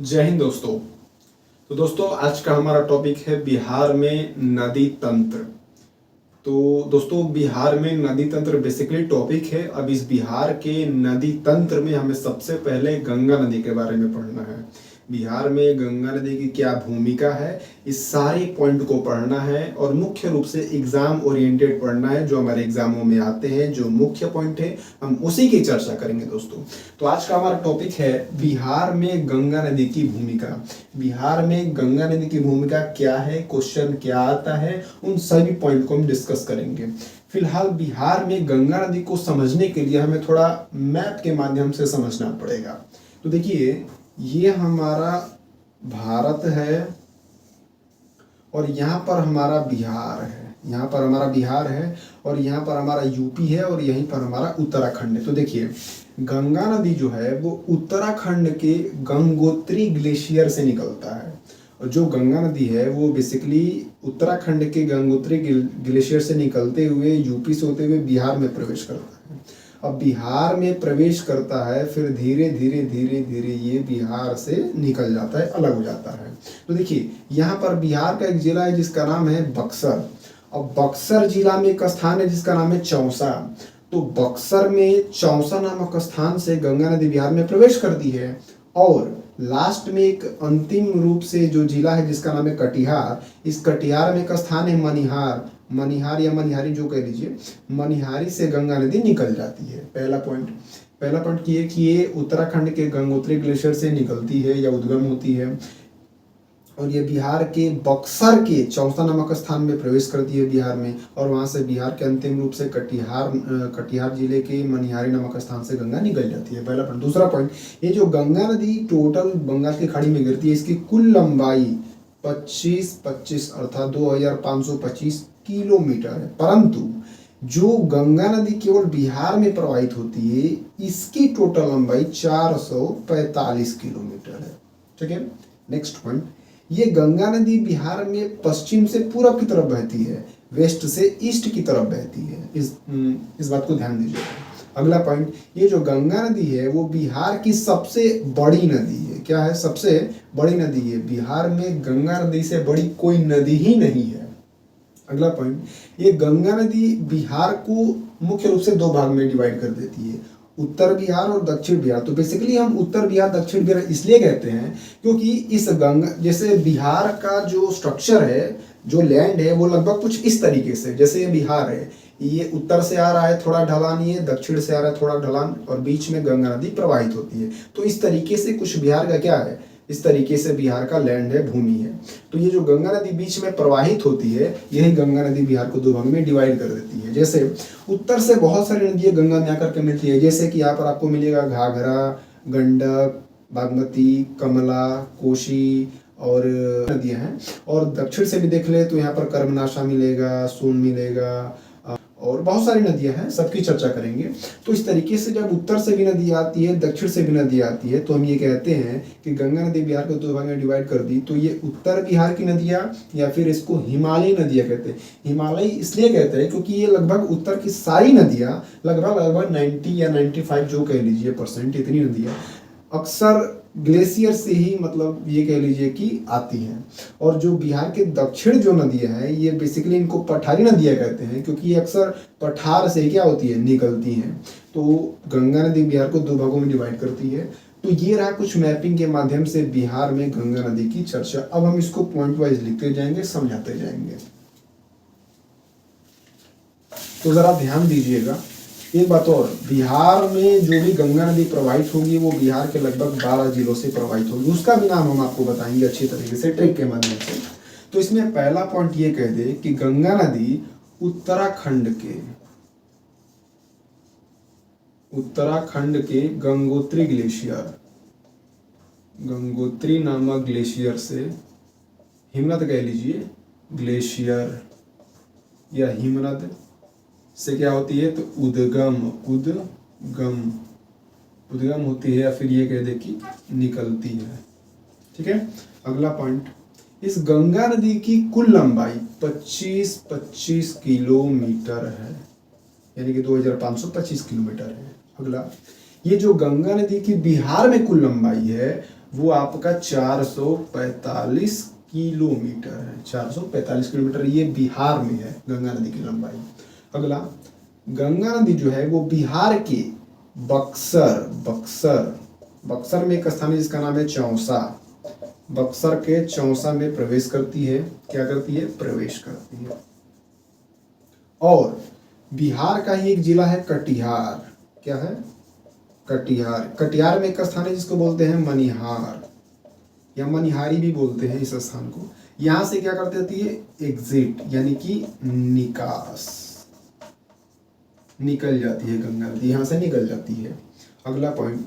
जय हिंद दोस्तों। तो दोस्तों आज का हमारा टॉपिक है बिहार में नदी तंत्र। तो दोस्तों बिहार में नदी तंत्र बेसिकली टॉपिक है। अब इस बिहार के नदी तंत्र में हमें सबसे पहले गंगा नदी के बारे में पढ़ना है। बिहार में गंगा नदी की क्या भूमिका है, इस सारे पॉइंट को पढ़ना है और मुख्य रूप से एग्जाम ओरिएंटेड पढ़ना है। जो हमारे एग्जामों में आते हैं, जो मुख्य पॉइंट है, हम उसी की चर्चा करेंगे दोस्तों। तो आज का हमारा टॉपिक है बिहार में गंगा नदी की भूमिका। बिहार में गंगा नदी की भूमिका क्या है, क्वेश्चन क्या आता है, उन सभी पॉइंट को हम डिस्कस करेंगे। फिलहाल बिहार में गंगा नदी को समझने के लिए हमें थोड़ा मैप के माध्यम से समझना पड़ेगा। तो देखिए, ये हमारा भारत है और यहाँ पर हमारा बिहार है, यहाँ पर हमारा बिहार है और यहाँ पर हमारा यूपी है और यहीं पर हमारा उत्तराखंड है। तो देखिए, गंगा नदी जो है वो उत्तराखंड के गंगोत्री ग्लेशियर से निकलता है। और जो गंगा नदी है वो बेसिकली उत्तराखंड के गंगोत्री ग्लेशियर से निकलते हुए यूपी से होते हुए बिहार में प्रवेश करता है। अब बिहार में प्रवेश करता है, फिर धीरे धीरे धीरे धीरे ये बिहार से निकल जाता है, अलग हो जाता है। तो देखिए, यहाँ पर बिहार का एक जिला है जिसका नाम है बक्सर। और बक्सर जिला में एक स्थान है जिसका नाम है चौसा। तो बक्सर में चौसा नामक स्थान से गंगा नदी बिहार में प्रवेश करती है। और लास्ट में एक अंतिम रूप से जो जिला है जिसका नाम है कटिहार। इस कटिहार में एक स्थान है मनिहार। मनिहार या मनिहारी जो कह लीजिए, मनिहारी से गंगा नदी निकल जाती है। पहला पॉइंट ये कि ये उत्तराखंड के गंगोत्री ग्लेशियर से निकलती है या उद्गम होती है और ये बिहार के बक्सर के चौसा नामक स्थान में प्रवेश करती है बिहार में। और वहां से बिहार के अंतिम रूप से कटिहार जिले के मनिहारी नामक स्थान से गंगा निकल जाती है। पहला पॉइंट। दूसरा पॉइंट, ये जो गंगा नदी टोटल बंगाल की खाड़ी में गिरती है, इसकी कुल लंबाई 25 अर्थात 2525 किलोमीटर है। परंतु जो गंगा नदी केवल बिहार में प्रवाहित होती है, इसकी टोटल लंबाई 445 किलोमीटर है। ठीक है। नेक्स्ट पॉइंट, ये गंगा नदी बिहार में पश्चिम से पूरब की तरफ बहती है, वेस्ट से ईस्ट की तरफ बहती है। इस बात को ध्यान दीजिए। अगला पॉइंट, ये जो गंगा नदी है वो बिहार की सबसे बड़ी नदी है। क्या है? सबसे बड़ी नदी है। बिहार में गंगा नदी से बड़ी कोई नदी ही नहीं है। अगला पॉइंट, ये गंगा नदी बिहार को मुख्य रूप से दो भाग में डिवाइड कर देती है, उत्तर बिहार और दक्षिण बिहार। तो बेसिकली हम उत्तर बिहार दक्षिण बिहार इसलिए कहते हैं क्योंकि इस गंगा, जैसे बिहार का जो स्ट्रक्चर है, जो लैंड है, वो लगभग कुछ इस तरीके से, जैसे ये बिहार है, ये उत्तर से आ रहा है थोड़ा ढलान, ये दक्षिण से आ रहा है थोड़ा ढलान, और बीच में गंगा नदी प्रवाहित होती है। तो इस तरीके से कुछ बिहार का क्या है, इस तरीके से बिहार का लैंड है, भूमि है। तो ये जो गंगा नदी बीच में प्रवाहित होती है, यही गंगा नदी बिहार को दो भाग में डिवाइड कर देती है। जैसे उत्तर से बहुत सारी नदियां गंगा में आकर के मिलती है, जैसे कि यहाँ पर आपको मिलेगा घाघरा, गंडक, बागमती, कमला, कोशी और नदियां हैं। और दक्षिण से भी देख ले तो यहाँ पर कर्मनाशा मिलेगा, सोन मिलेगा और बहुत सारी नदियां हैं, सबकी चर्चा करेंगे। तो इस तरीके से जब उत्तर से भी नदी आती है, दक्षिण से भी नदी आती है, तो हम ये कहते हैं कि गंगा नदी बिहार को दो भाग में डिवाइड कर दी। तो ये उत्तर बिहार की नदियां, या फिर इसको हिमालयी नदियां कहते हैं। हिमालयी इसलिए कहते हैं क्योंकि ये लगभग उत्तर की सारी नदियां, लगभग 90 या 95 जो कह लीजिए %, इतनी नदियां अक्सर ग्लेशियर से ही, मतलब ये कह लीजिए कि आती हैं। और जो बिहार के दक्षिण जो नदियां हैं, ये बेसिकली इनको पठारी नदियां कहते हैं क्योंकि ये अक्सर पठार से क्या होती है, निकलती हैं। तो गंगा नदी बिहार को दो भागों में डिवाइड करती है। तो ये रहा कुछ मैपिंग के माध्यम से बिहार में गंगा नदी की चर्चा। अब हम इसको पॉइंट वाइज लिखते जाएंगे, समझाते जाएंगे। तो जरा ध्यान दीजिएगा एक बात और, बिहार में जो भी गंगा नदी प्रवाहित होगी वो बिहार के लगभग 12 जिलों से प्रवाहित होगी। उसका भी नाम हम आपको बताएंगे अच्छी तरीके से, ट्रिक के माध्यम से। तो इसमें पहला पॉइंट ये कह दे कि गंगा नदी उत्तराखंड के गंगोत्री ग्लेशियर, गंगोत्री नामक ग्लेशियर से, हिमनद कह लीजिए, ग्लेशियर या हिमनद से क्या होती है, तो उद्गम होती है, या फिर ये कह दे कि निकलती है। ठीक है। अगला पॉइंट, इस गंगा नदी की कुल लंबाई 25 किलोमीटर है, यानी कि 2525 किलोमीटर है। अगला, ये जो गंगा नदी की बिहार में कुल लंबाई है वो आपका 445 किलोमीटर है। 445 किलोमीटर ये बिहार में है गंगा नदी की लंबाई। अगला, गंगा नदी जो है वो बिहार के बक्सर बक्सर बक्सर में एक स्थान है जिसका नाम है चौसा। बक्सर के चौसा में प्रवेश करती है। क्या करती है? प्रवेश करती है। और बिहार का ही एक जिला है कटिहार। क्या है? कटिहार। कटिहार में एक स्थान है जिसको बोलते हैं मनिहार या मनिहारी भी बोलते हैं इस स्थान को। यहां से क्या करती रहती है? एग्जिट यानी कि निकास, निकल जाती है गंगा नदी, यहां से निकल जाती है। अगला पॉइंट,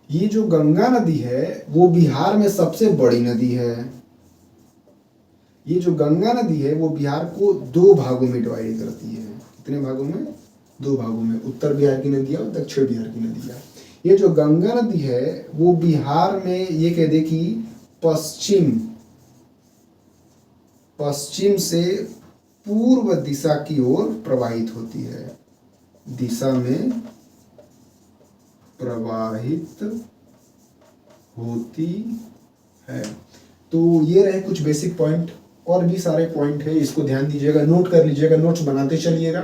ये जो गंगा नदी है वो बिहार में सबसे बड़ी नदी है। ये जो गंगा नदी है वो बिहार को दो भागों में डिवाइड करती है। कितने भागों में? दो भागों में, उत्तर बिहार की नदियां और दक्षिण बिहार की नदियां। ये जो गंगा नदी है वो बिहार में ये कह दे कि पश्चिम से पूर्व दिशा की ओर प्रवाहित होती है। दिशा में प्रवाहित होती है। तो ये रहे कुछ बेसिक पॉइंट, और भी सारे पॉइंट है, इसको ध्यान दीजिएगा, नोट कर लीजिएगा, नोट्स बनाते चलिएगा।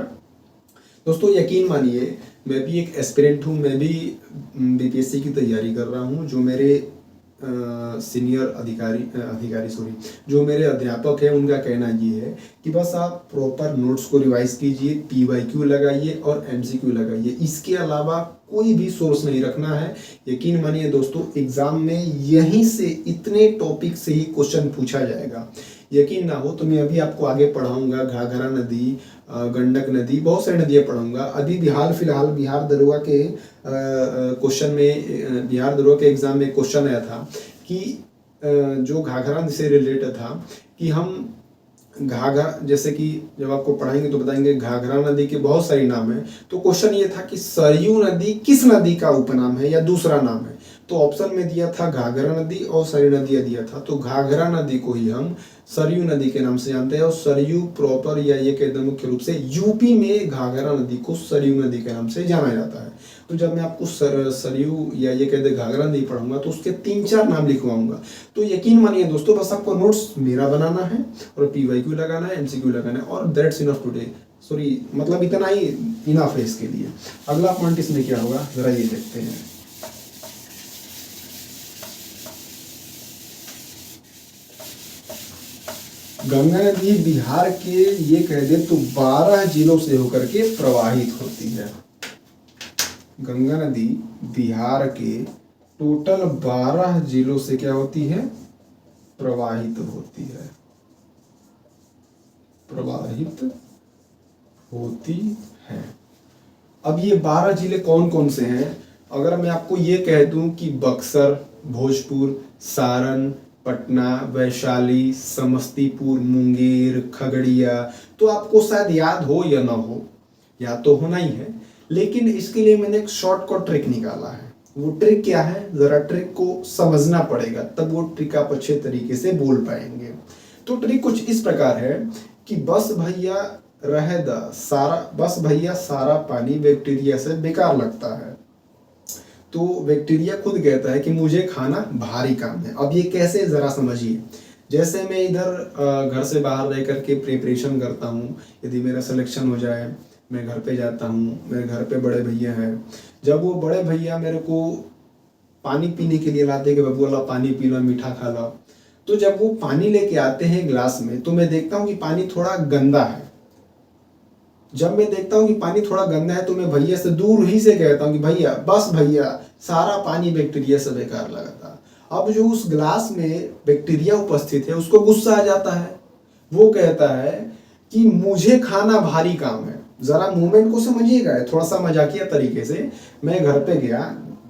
दोस्तों यकीन मानिए मैं भी एक एस्पिरेंट हूँ, मैं भी बीपीएससी की तैयारी कर रहा हूँ। जो मेरे सीनियर जो मेरे अध्यापक हैं उनका कहना ये है कि बस आप प्रॉपर नोट्स को रिवाइज कीजिए, पीवाईक्यू लगाइए और एमसीक्यू लगाइए, इसके अलावा कोई भी सोर्स नहीं रखना है। यकीन मानिए दोस्तों एग्जाम में यहीं से इतने टॉपिक से ही क्वेश्चन पूछा जाएगा। यकीन ना हो तो मैं अभी आपको आगे पढ़ाऊंगा घाघरा नदी, गंडक नदी, बहुत सारी नदियाँ पढ़ाऊंगा। अभी भी हाल फिलहाल बिहार दरोगा के क्वेश्चन में, बिहार दरोगा के एग्जाम में क्वेश्चन आया था कि जो घाघरा से रिलेटेड था कि हम घाघरा, जैसे कि जब आपको पढ़ाएंगे तो बताएंगे घाघरा नदी के बहुत सारी नाम है, तो क्वेश्चन ये था कि सरयू नदी किस नदी का उपनाम है या दूसरा नाम है। तो ऑप्शन में दिया था घाघरा नदी और सारी नदियां दिया था, तो घाघरा नदी को ही हम सरयू नदी के नाम से जानते हैं। और सरयू प्रॉपर या ये कहते हैं मुख्य रूप से यूपी में घाघरा नदी को सरयू नदी के नाम से जाना जाता है। तो जब मैं आपको सरयू या ये कहते घाघरा नदी पढ़ूंगा तो उसके 3-4 नाम लिखवाऊंगा। तो यकीन मानिए दोस्तों बस आपको नोट्स मेरा बनाना है और पीवाईक्यू लगाना है, एमसीक्यू लगाना है, और दैट्स इनफ टुडे। सॉरी, मतलब इतना ही इनफ है इसके लिए। अगला पॉइंट इसमें क्या होगा जरा ये देखते हैं। गंगा नदी बिहार के ये कह दे तो 12 जिलों से होकर के प्रवाहित होती है। गंगा नदी बिहार के टोटल 12 जिलों से क्या होती है? प्रवाहित होती है, प्रवाहित होती है। अब ये 12 जिले कौन कौन से हैं? अगर मैं आपको ये कह दूं कि बक्सर, भोजपुर, सारण, पटना, वैशाली, समस्तीपुर, मुंगेर, खगड़िया, तो आपको शायद याद हो या ना हो, या तो होना ही है। लेकिन इसके लिए मैंने एक शॉर्टकट ट्रिक निकाला है। वो ट्रिक क्या है? जरा ट्रिक को समझना पड़ेगा, तब वो ट्रिक आप अच्छे तरीके से बोल पाएंगे। तो ट्रिक कुछ इस प्रकार है कि बस भैया सारा पानी बैक्टीरिया से बेकार लगता है। तो बैक्टीरिया खुद कहता है कि मुझे खाना भारी काम है। अब ये कैसे, जरा समझिए। जैसे मैं इधर घर से बाहर रह करके प्रिपरेशन करता हूँ, यदि मेरा सिलेक्शन हो जाए, मैं घर पे जाता हूँ, मेरे घर पे बड़े भैया हैं। जब वो बड़े भैया मेरे को पानी पीने के लिए लाते कि बाबू वाला पानी पी लो, मीठा खा लो, तो जब वो पानी लेके आते हैं गिलास में तो मैं देखता हूँ कि पानी थोड़ा गंदा है। जब मैं देखता हूँ कि पानी थोड़ा गंदा है तो मैं भैया से दूर ही से कहता हूँ कि भैया बस भैया सारा पानी बैक्टीरिया से बेकार लगता। अब जो उस गिलास में बैक्टीरिया उपस्थित है उसको गुस्सा आ जाता है, वो कहता है कि मुझे खाना भारी काम है। जरा मूवमेंट को समझिएगा, थोड़ा सा मजाकिया तरीके से। मैं घर पे गया,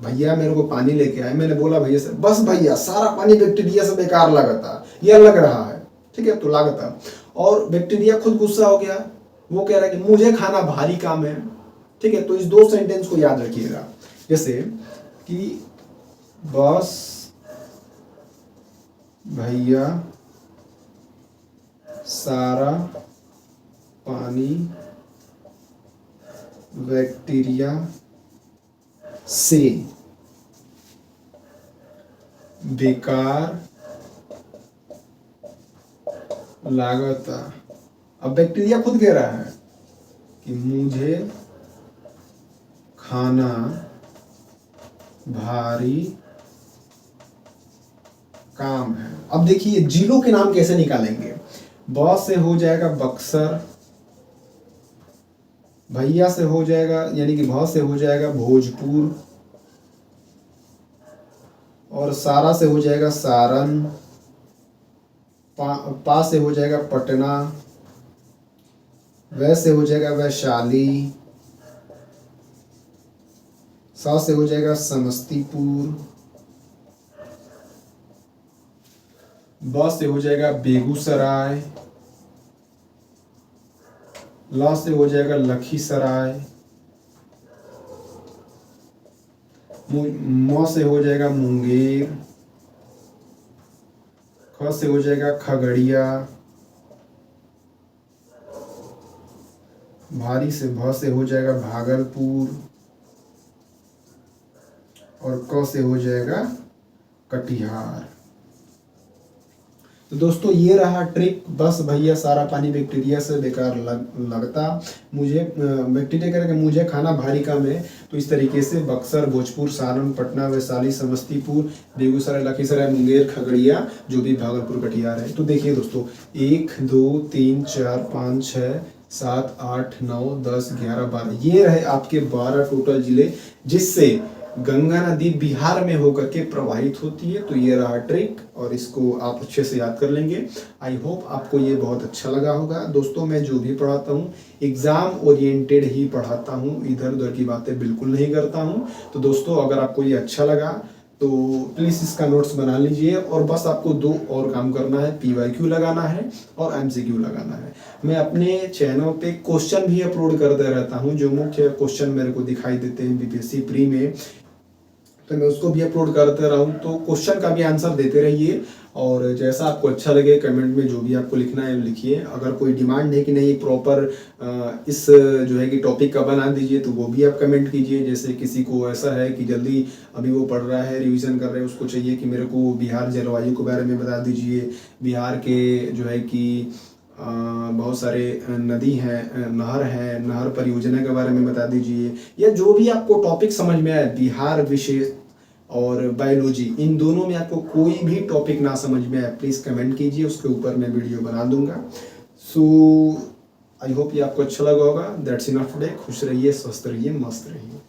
भैया मेरे को पानी लेके आए, मैंने बोला भैया से बस भैया सारा पानी बैक्टीरिया से बेकार लगता, यह लग रहा है, ठीक है, तो लागता। और बैक्टीरिया खुद गुस्सा हो गया, वो कह रहा है कि मुझे खाना भारी काम है, ठीक है। तो इस दो सेंटेंस को याद रखिएगा, जैसे कि बस भैया सारा पानी बैक्टीरिया से बेकार लागता। अब बैक्टीरिया खुद कह रहा है कि मुझे खाना भारी काम है। अब देखिए जिलों के नाम कैसे निकालेंगे। ब से हो जाएगा बक्सर, भैया से हो जाएगा यानी कि भ से हो जाएगा भोजपुर, और सारा से हो जाएगा सारण, पा से हो जाएगा पटना, वै से हो जाएगा वैशाली, सा से हो जाएगा समस्तीपुर, ब से हो जाएगा बेगूसराय, ला से हो जाएगा लखीसराय, म से हो जाएगा मुंगेर, ख से हो जाएगा खगड़िया, भारी से भ से हो जाएगा भागलपुर, और क से हो जाएगा कटिहार। तो दोस्तों ये रहा ट्रिक। बस भैया सारा पानी बैक्टीरिया से बेकार लगता, मुझे बैक्टीरिया कह मुझे खाना भारी काम है। तो इस तरीके से बक्सर, भोजपुर, सारण, पटना, वैशाली, समस्तीपुर, बेगूसराय, लखीसराय, मुंगेर, खगड़िया, जो भी भागलपुर, कटिहार है। तो देखिए दोस्तों 1 2 3 4 5 6 7 8 9 10 11 12 ये रहे आपके 12 टोटल जिले जिससे गंगा नदी बिहार में होकर के प्रवाहित होती है। तो ये रहा ट्रिक और इसको आप अच्छे से याद कर लेंगे। आई होप आपको ये बहुत अच्छा लगा होगा। दोस्तों मैं जो भी पढ़ाता हूँ एग्जाम ओरिएंटेड ही पढ़ाता हूँ, इधर उधर की बातें बिल्कुल नहीं करता हूँ। तो दोस्तों अगर आपको ये अच्छा लगा तो प्लीज़ इसका नोट्स बना लीजिए और बस आपको 2 और काम करना है, PYQ लगाना है और MCQ लगाना है। मैं अपने चैनल पे क्वेश्चन भी अपलोड करते रहता हूँ, जो मुख्य क्वेश्चन मेरे को दिखाई देते हैं BPSC प्री में, तो मैं उसको भी अपलोड करते रहा हूँ। तो क्वेश्चन का भी आंसर देते रहिए और जैसा आपको अच्छा लगे कमेंट में जो भी आपको लिखना है लिखिए। अगर कोई डिमांड है कि नहीं प्रॉपर इस जो है कि टॉपिक का बना दीजिए तो वो भी आप कमेंट कीजिए। जैसे किसी को ऐसा है कि जल्दी अभी वो पढ़ रहा है, रिवीजन कर रहा है, उसको चाहिए कि मेरे को बिहार जलवायु के बारे में बता दीजिए, बिहार के जो है कि बहुत सारे नदी हैं, नहर है, नहर परियोजना के बारे में बता दीजिए, या जो भी आपको टॉपिक समझ में आए, बिहार विशेष और बायोलॉजी, इन दोनों में आपको कोई भी टॉपिक ना समझ में आए प्लीज़ कमेंट कीजिए, उसके ऊपर मैं वीडियो बना दूंगा। सो आई होप ये आपको अच्छा लगा होगा। That's enough today. खुश रहिए, स्वस्थ रहिए, मस्त रहिए।